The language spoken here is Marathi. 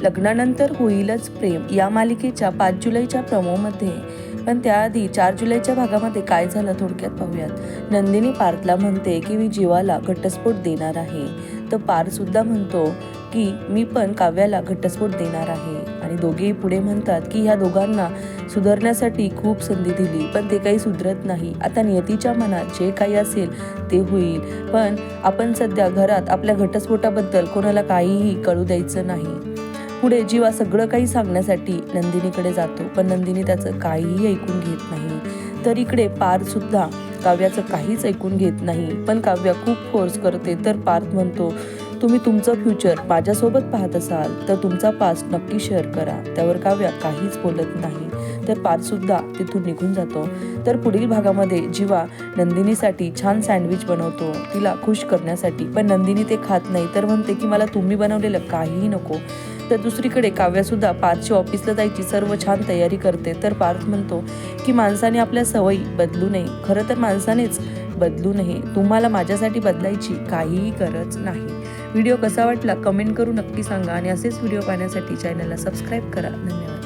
लग्नानंतर होईलच प्रेम या मालिकेच्या 5 जुलैच्या प्रोमोमध्ये. पण त्याआधी 4 जुलैच्या भागामध्ये काय झालं थोडक्यात पाहूयात. नंदिनी पार्थला म्हणते की मी जीवाला घटस्फोट देणार आहे, तर पार्थ सुद्धा म्हणतो की मी पण काव्याला घटस्फोट देणार आहे. आणि दोघेही पुढे म्हणतात की ह्या दोघांना सुधारण्यासाठी खूप संधी दिली, पण ते काही सुधरत नाही. आता नियतीच्या मनात जे काही असेल ते होईल, पण आपण सध्या घरात आपल्या घटस्फोटाबद्दल कोणाला काहीही कळू द्यायचं नाही. पुढे जीवा सगळं काही सांगण्यासाठी नंदिनीकडे जातो, पण नंदिनी त्याचं काहीही ऐकून घेत नाही. तर इकडे पार्थ सुद्धा काव्याचं काहीच ऐकून घेत नाही, पण काव्या खूप फोर्स करते. तर पार्थ म्हणतो तुम्ही तुमचं फ्युचर माझ्यासोबत पाहत असाल तर तुमचा पास्ट नक्की शेअर करा. त्यावर काव्या काहीच बोलत नाही. तर पार्थ सुद्धा तिथून निघून जातो. तर पुढील भागामध्ये जीवा नंदिनीसाठी छान सँडविच बनवतो तिला खुश करण्यासाठी, पण नंदिनी ते खात नाही. तर म्हणते की मला तुम्ही बनवलेलं काहीही नको. तर दुसरीकडे काव्या सुद्धा पार्थची ऑफिसला जायची सर्व छान तयारी करते. तर पार्थ म्हणतो की माणसाने आपल्या सवयी बदलू नये. खरं तर माणसानेच बदलू नये. तुम्हाला माझ्यासाठी बदलायची काहीही गरज नाही. व्हिडिओ कसा वाटला कमेंट करून नक्की सांगा आणि असेच व्हिडिओ पाहण्यासाठी चॅनलला सबस्क्राईब करा. धन्यवाद.